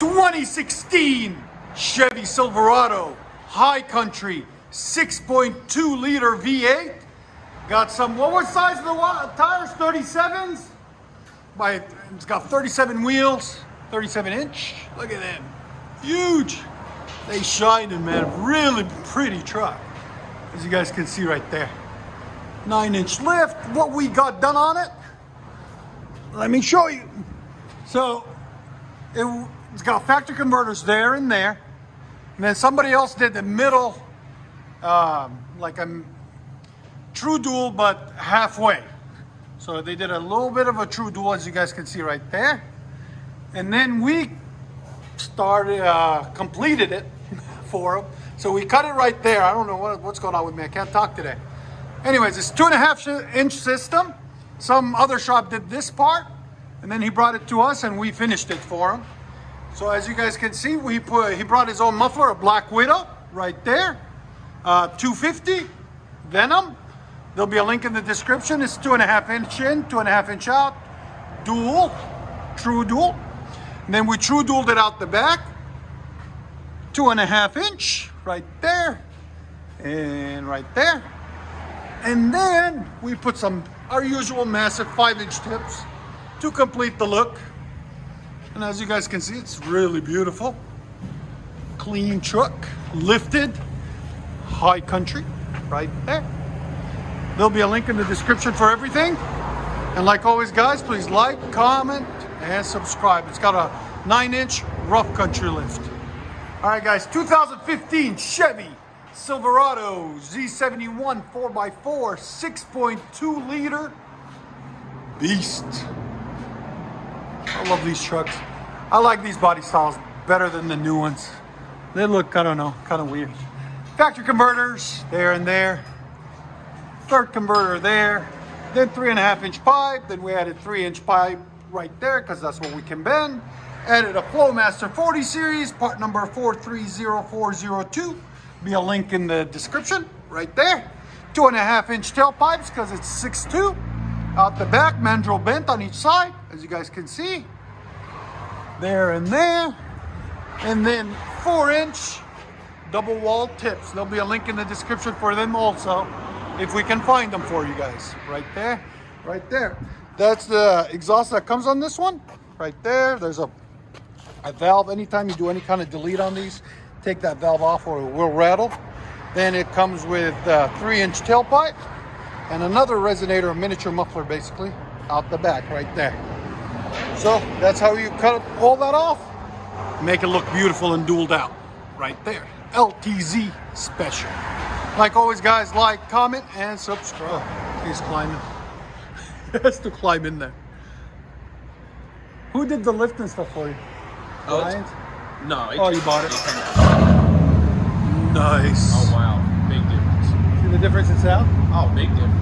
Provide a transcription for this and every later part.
2016 Chevy Silverado High Country 6.2 liter V8. Got some, what size of the tires? 37s? It's got 37 wheels, 37 inch. Look at them, huge. They shining, man. Really pretty truck, as you guys can see right there. 9-inch lift. What we got done on it, let me show you. So it's got factory converters there and there, and then somebody else did the middle, like a true dual, but halfway. So they did a little bit of a true dual, as you guys can see right there, and then we completed it for them. So we cut it right there. I don't know what's going on with me. I can't talk today. Anyways, it's 2.5-inch system. Some other shop did this part, and then he brought it to us, and we finished it for him. So as you guys can see, he brought his own muffler, a Black Widow, right there. 250 Venom. There'll be a link in the description. It's 2.5-inch in, 2.5-inch out, dual, true dual. And then we true dualed it out the back, 2.5-inch, right there, and right there. And then we put our usual massive 5-inch tips to complete the look. And as you guys can see, it's really beautiful. Clean truck, lifted, high country, right there. There'll be a link in the description for everything. And like always, guys, please like, comment, and subscribe. It's got a 9-inch rough country lift. All right, guys, 2015 Chevy Silverado Z71 4x4 6.2 liter beast. I love these trucks. I like these body styles better than the new ones. They look, I don't know, kind of weird. Factory converters there and there. Third converter there. Then 3.5-inch pipe. Then we added 3-inch pipe right there because that's what we can bend. Added a FLOWMASTer 40 series, part number 430402. Be a link in the description right there. 2.5-inch tailpipes because it's 6'2". Out the back, mandrel bent on each side, as you guys can see. There and there. And then 4-inch double wall tips. There'll be a link in the description for them also, if we can find them for you guys. Right there, right there. That's the exhaust that comes on this one. Right there, there's a valve. Anytime you do any kind of delete on these, take that valve off or it will rattle. Then it comes with a 3-inch tailpipe and another resonator, a miniature muffler basically, out the back right there. So that's how you cut all that off. Make it look beautiful and dualed out right there. LTZ special. Like always, guys, like, comment, and subscribe. He's climbing. He has to climb in there. Who did the lift and stuff for you? Oh, no. Oh, you bought it? Nice. Oh, wow. Big difference. See the difference in sound? Oh, big difference.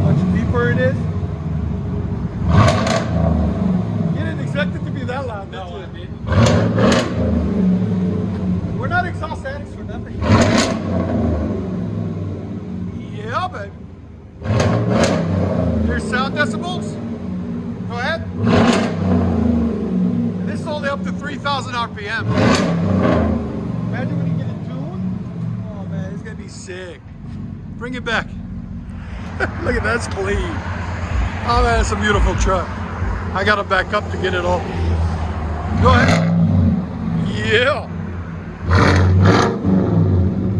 Much deeper it is. You didn't expect it to be that loud, did you? No, I didn't. We're not exhaust addicts for nothing. Yeah, baby. There's sound decibels. Go ahead. This is only up to 3,000 RPM. Imagine when you get it tuned. Oh man, it's gonna be sick. Bring it back. Look at that, that's clean. Oh man, it's a beautiful truck. I gotta back up to get it all. Go ahead. Yeah.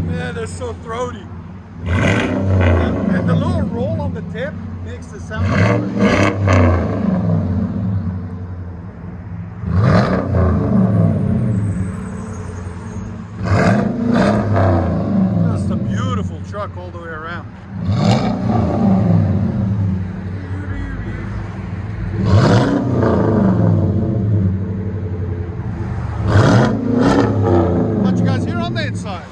Man, they're so throaty. And the little roll on the tip makes the sound better. Just a beautiful truck all the way around. What you guys hear on the inside?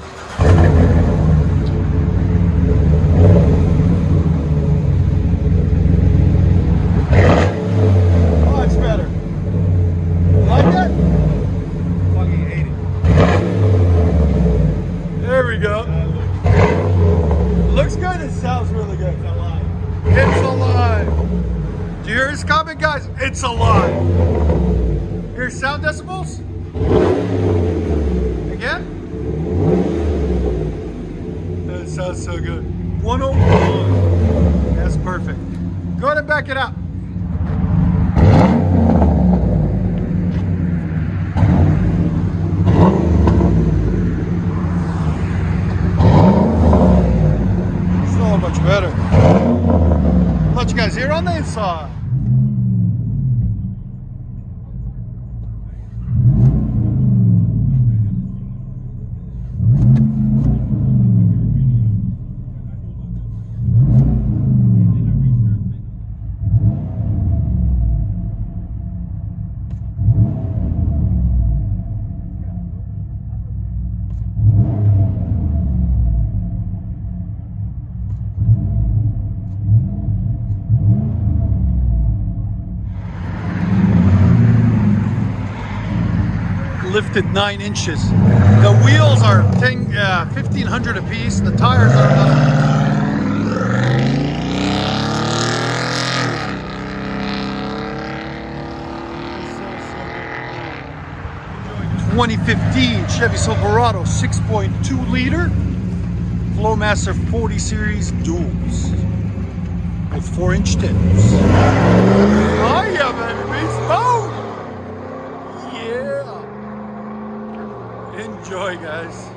Oh, it's better. You like that? Fucking hate it. There we go. Looks good. It sounds really good. It's alive. It's alive. Do you hear his comment, guys? It's alive. Here's hear sound decibels? Again? That sounds so good. 101. That's perfect. Go ahead and back it up. So much better. Let you guys hear on the inside. Lifted 9 inches. The wheels are 1,500 a piece. The tires are about 2015 Chevy Silverado 6.2 liter FLOWMASTer 40 series duals with 4-inch tips. Oh yeah, baby, beast mode. Yeah. Enjoy, guys.